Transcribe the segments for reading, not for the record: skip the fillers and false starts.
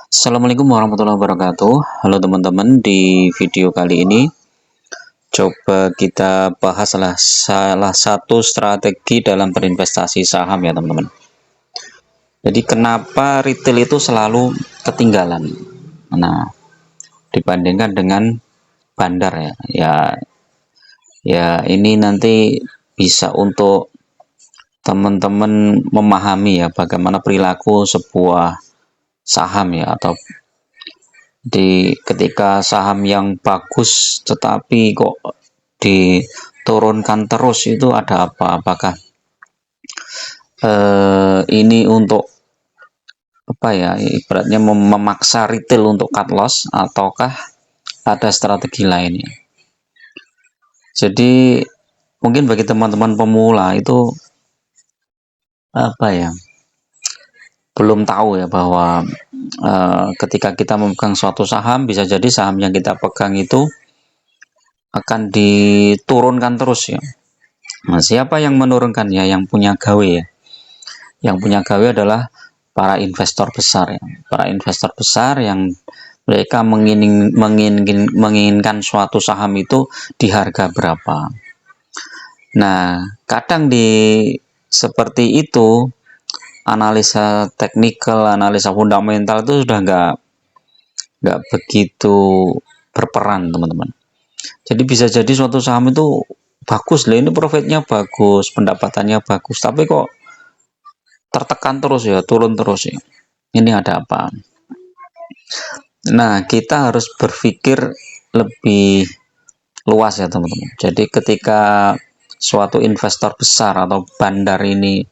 Assalamualaikum warahmatullahi wabarakatuh. Halo teman-teman, di video kali ini coba kita bahas salah satu strategi dalam berinvestasi saham ya teman-teman. Jadi kenapa retail itu selalu ketinggalan? Nah, dibandingkan dengan bandar ya. Ya ini nanti bisa untuk teman-teman memahami ya bagaimana perilaku sebuah saham ya, atau ketika saham yang bagus tetapi kok diturunkan terus, itu ada apa? Apakah ini untuk apa ya, ibaratnya memaksa retail untuk cut loss, ataukah ada strategi lainnya? Jadi mungkin bagi teman-teman pemula itu apa ya, belum tahu ya bahwa ketika kita memegang suatu saham, bisa jadi saham yang kita pegang itu akan diturunkan terus ya. Nah, siapa yang menurunkannya? Yang punya gawe ya. Yang punya gawe adalah para investor besar ya. Para investor besar yang mereka menginginkan suatu saham itu di harga berapa. Nah, kadang seperti itu, analisa teknikal, analisa fundamental itu sudah nggak begitu berperan teman-teman. Jadi bisa jadi suatu saham itu bagus lah, ini profitnya bagus, pendapatannya bagus, tapi kok tertekan terus ya, turun terus ya. Ini ada apa? Nah, kita harus berpikir lebih luas ya teman-teman. Jadi ketika suatu investor besar atau bandar ini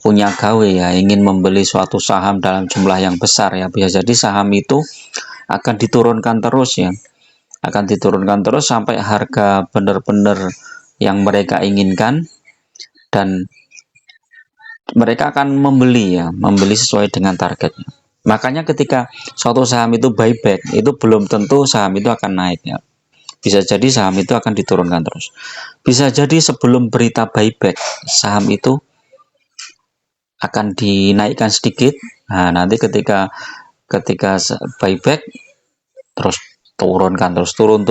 punya gawe ya, ingin membeli suatu saham dalam jumlah yang besar ya, bisa jadi saham itu akan diturunkan terus ya, akan diturunkan terus sampai harga benar-benar yang mereka inginkan, dan mereka akan membeli ya, membeli sesuai dengan targetnya. Makanya ketika suatu saham itu buyback, itu belum tentu saham itu akan naik ya. Bisa jadi saham itu akan diturunkan terus. Bisa jadi sebelum berita buyback, saham itu akan dinaikkan sedikit. Nah, nanti ketika buyback terus turunkan, terus turun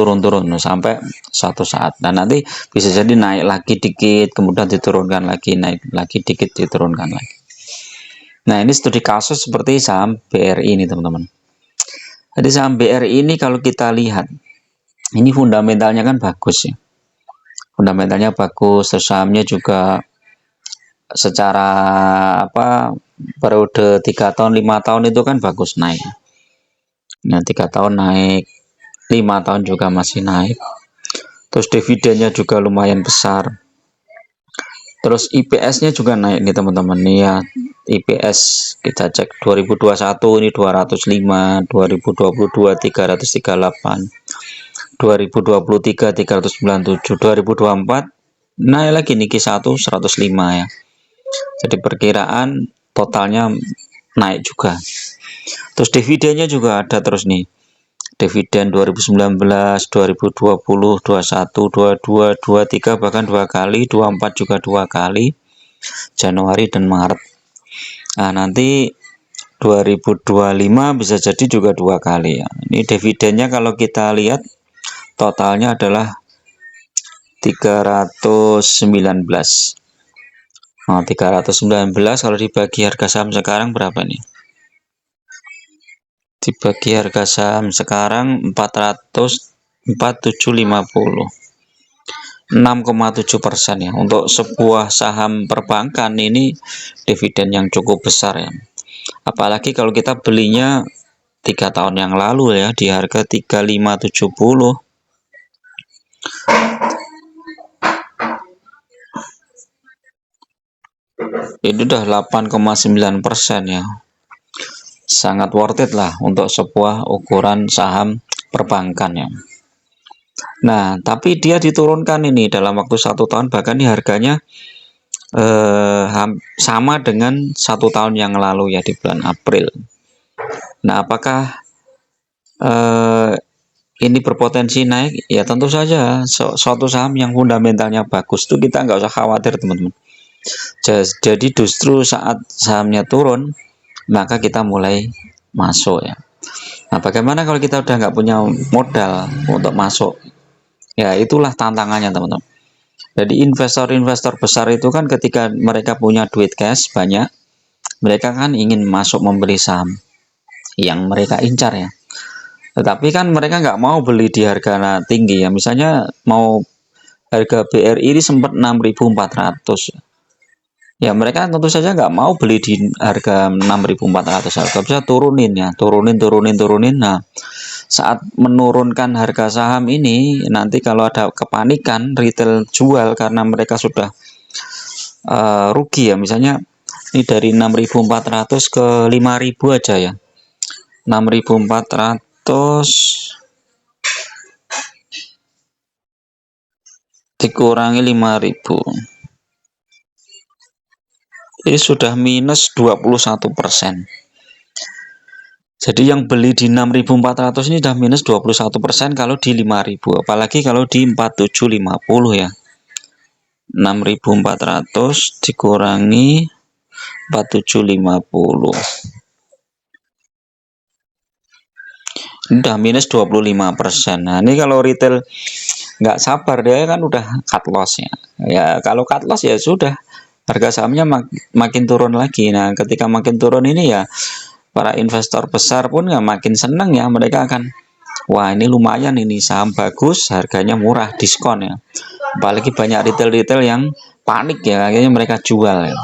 sampai suatu saat. Nah, nanti bisa jadi naik lagi dikit, kemudian diturunkan lagi, naik lagi dikit, diturunkan lagi. Nah, ini studi kasus seperti saham BRI ini teman-teman. Jadi saham BRI ini kalau kita lihat, ini fundamentalnya kan bagus ya. Fundamentalnya bagus, terus sahamnya juga secara apa, periode 3 tahun 5 tahun itu kan bagus naik. Nah, 3 tahun naik, 5 tahun juga masih naik. Terus dividennya juga lumayan besar. Terus IPS-nya juga naik nih teman-teman nih ya. IPS kita cek 2021 ini 205, 2022 338, 2023 397, 2024 naik lagi nih Q1 105 ya. Jadi perkiraan totalnya naik juga. Terus dividennya juga ada terus nih. Dividen 2019, 2020, 21, 22, 23 bahkan 2 kali, 24 juga 2 kali, Januari dan Maret. Nah, nanti 2025 bisa jadi juga 2 kali ya. Ini dividennya kalau kita lihat totalnya adalah 319. Nah, 319 kalau dibagi harga saham sekarang berapa nih? Dibagi harga saham sekarang 44750, 6,7% ya. Untuk sebuah saham perbankan ini dividen yang cukup besar ya. Apalagi kalau kita belinya 3 tahun yang lalu ya, di harga 3570. Ini udah 8,9% ya. Sangat worth it lah untuk sebuah ukuran saham perbankan ya. Nah, tapi dia diturunkan ini dalam waktu 1 tahun, bahkan ini harganya sama dengan 1 tahun yang lalu ya, di bulan April. Nah, apakah ini berpotensi naik? Ya tentu saja. Suatu saham yang fundamentalnya bagus itu kita nggak usah khawatir teman-teman. Jadi justru saat sahamnya turun, maka kita mulai masuk ya. Nah, bagaimana kalau kita udah nggak punya modal untuk masuk? Ya, itulah tantangannya teman-teman. Jadi investor-investor besar itu kan ketika mereka punya duit cash banyak, mereka kan ingin masuk membeli saham yang mereka incar ya. Tetapi kan mereka nggak mau beli di harga tinggi ya. Misalnya mau harga BRI ini sempat 6.400. Ya mereka tentu saja nggak mau beli di harga 6.400. Harga bisa turunin ya, turunin. Nah, saat menurunkan harga saham ini, nanti kalau ada kepanikan retail jual karena mereka sudah rugi ya. Misalnya ini dari 6.400 ke 5.000 aja ya. 6.400 dikurangi 5.000, ini sudah minus 21%. Jadi yang beli di 6.400 ini sudah minus 21% kalau di 5.000, apalagi kalau di 4750 ya. 6.400 dikurangi 4750, udah minus 25%. Nah, ini kalau retail nggak sabar dia kan udah cut loss ya. Ya kalau cut loss ya sudah, harga sahamnya makin turun lagi. Nah, ketika makin turun ini ya para investor besar pun ya makin seneng ya, mereka akan, wah ini lumayan, ini saham bagus, harganya murah, diskon ya. Apalagi banyak retail-retail yang panik ya, akhirnya mereka jual ya.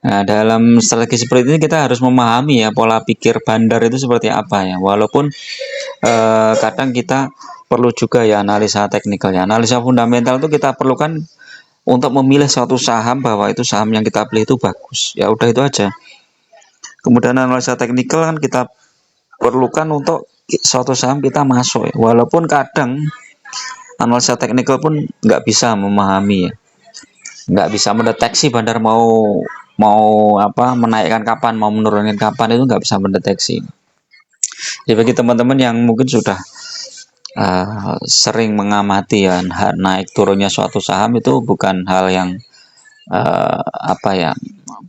Nah, dalam strategi seperti ini kita harus memahami ya pola pikir bandar itu seperti apa ya. Walaupun kadang kita perlu juga ya analisa teknikal ya. Analisa fundamental itu kita perlukan untuk memilih suatu saham bahwa itu saham yang kita pilih itu bagus. Ya udah itu aja. Kemudian analisa teknikal kan kita perlukan untuk suatu saham kita masuk ya. Walaupun kadang analisa teknikal pun nggak bisa memahami ya, nggak bisa mendeteksi bandar mau mau apa menaikkan kapan, mau menurunkan kapan, itu nggak bisa mendeteksi. Jadi bagi teman-teman yang mungkin sudah sering mengamati ya naik turunnya suatu saham, itu bukan hal yang apa ya,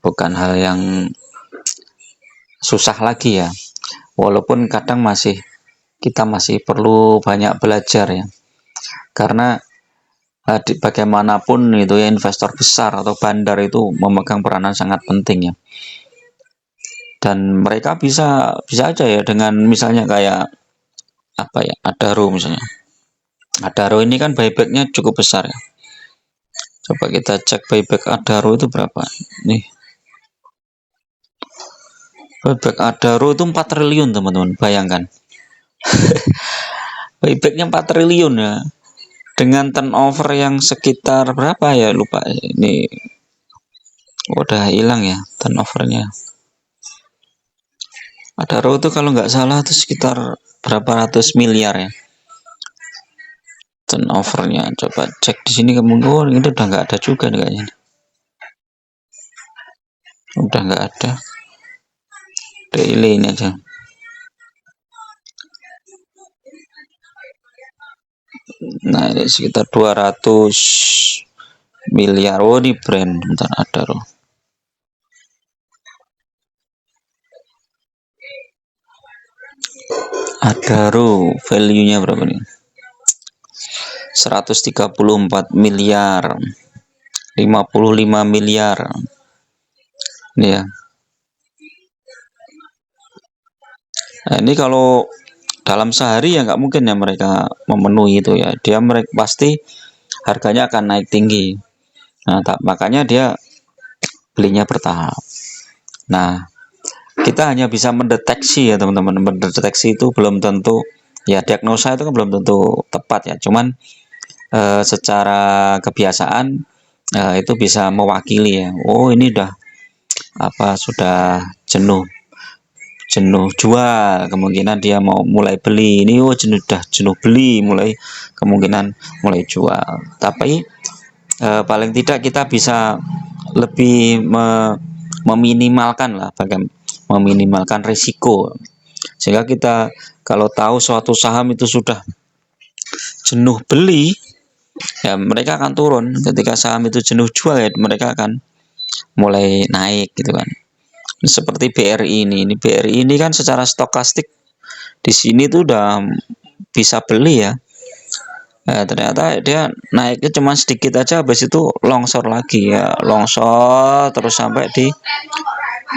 bukan hal yang susah lagi ya. Walaupun kadang kita masih perlu banyak belajar ya, karena bagaimanapun itu ya investor besar atau bandar itu memegang peranan sangat penting ya. Dan mereka bisa aja ya dengan misalnya kayak apa ya, Adaro misalnya. Adaro ini kan buybacknya cukup besar ya. Coba kita cek buyback Adaro itu berapa. Nih, buyback Adaro itu 4 triliun teman-teman, bayangkan. Buybacknya 4 triliun ya, dengan turnover yang sekitar berapa ya, lupa ini, udah hilang ya turnovernya. Adaro itu kalau nggak salah itu sekitar berapa ratus miliar ya turnovernya. Coba cek di sini kemungkinan itu udah nggak ada juga nih kayaknya, udah nggak ada, daily ini aja. Nah ini sekitar 200 miliar. Oh ini brand, bentar, Adaro. Adaro value nya berapa nih, 134 miliar, 55 miliar ini ya. Nah ini kalau dalam sehari ya nggak mungkin ya mereka memenuhi itu ya, mereka pasti harganya akan naik tinggi. Nah makanya dia belinya bertahap. Nah kita hanya bisa mendeteksi ya teman-teman, mendeteksi itu belum tentu ya, diagnosa itu kan belum tentu tepat ya, cuman secara kebiasaan itu bisa mewakili ya. Oh ini udah apa, sudah jenuh jual, kemungkinan dia mau mulai beli. Ini oh udah jenuh beli, mulai kemungkinan mulai jual. Tapi paling tidak kita bisa lebih meminimalkan lah, meminimalkan risiko, sehingga kita kalau tahu suatu saham itu sudah jenuh beli ya mereka akan turun. Ketika saham itu jenuh jual ya mereka akan mulai naik gitu kan. Seperti BRI ini BRI ini kan secara stokastik di sini tuh udah bisa beli ya. Nah, ternyata dia naiknya cuma sedikit aja, habis itu longsor lagi ya, longsor terus sampai di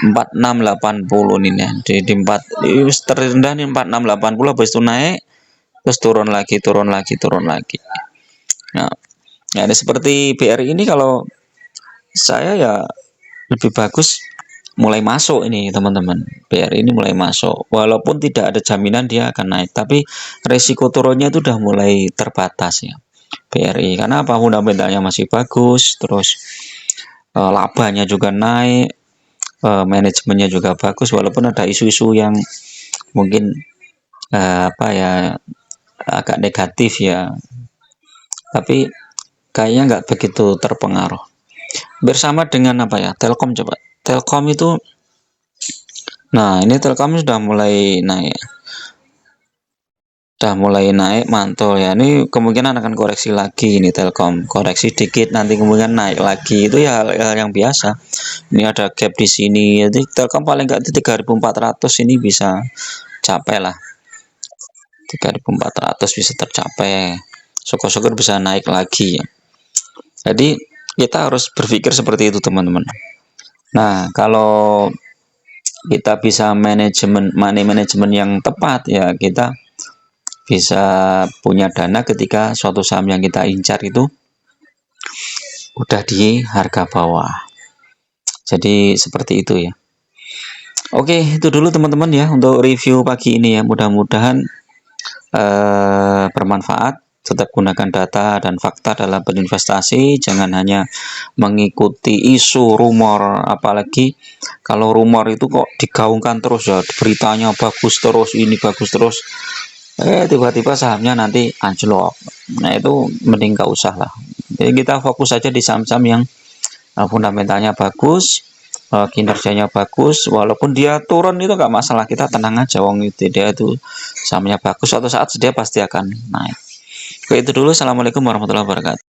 4680 nih ya. Di 4 terendah nih 4680, habis itu naik terus turun lagi, turun lagi, turun lagi. Nah, ya ini seperti BRI ini kalau saya ya lebih bagus mulai masuk ini teman-teman. BRI ini mulai masuk, walaupun tidak ada jaminan dia akan naik, tapi resiko turunnya itu udah mulai terbatas ya BRI, karena apa, fundamentalnya masih bagus, terus labanya juga naik, manajemennya juga bagus, walaupun ada isu-isu yang mungkin apa ya, agak negatif ya, tapi kayaknya nggak begitu terpengaruh. Bersama dengan apa ya, Telkom, coba Telkom itu, nah ini Telkom sudah mulai naik, mantul ya. Ini kemungkinan akan koreksi lagi, ini Telkom koreksi dikit, nanti kemudian naik lagi, itu ya hal yang biasa. Ini ada gap di sini, jadi Telkom paling nggak di 3.400 ini bisa capai lah, 3.400 bisa tercapai, syukur-syukur bisa naik lagi ya. Jadi kita harus berpikir seperti itu teman-teman. Nah, kalau kita bisa money management yang tepat ya, kita bisa punya dana ketika suatu saham yang kita incar itu udah di harga bawah. Jadi seperti itu ya. Oke, itu dulu teman-teman ya untuk review pagi ini ya. Mudah-mudahan bermanfaat. Tetap gunakan data dan fakta dalam berinvestasi, jangan hanya mengikuti isu rumor, apalagi kalau rumor itu kok digaungkan terus ya, beritanya bagus terus, ini bagus terus, tiba-tiba sahamnya nanti anjlok. Nah itu mending gak usah lah. Jadi kita fokus saja di saham-saham yang fundamentalnya bagus, kinerjanya bagus, walaupun dia turun itu gak masalah, kita tenang aja, wong itu dia itu sahamnya bagus, suatu saat dia pasti akan naik. Oke, itu dulu. Assalamualaikum warahmatullahi wabarakatuh.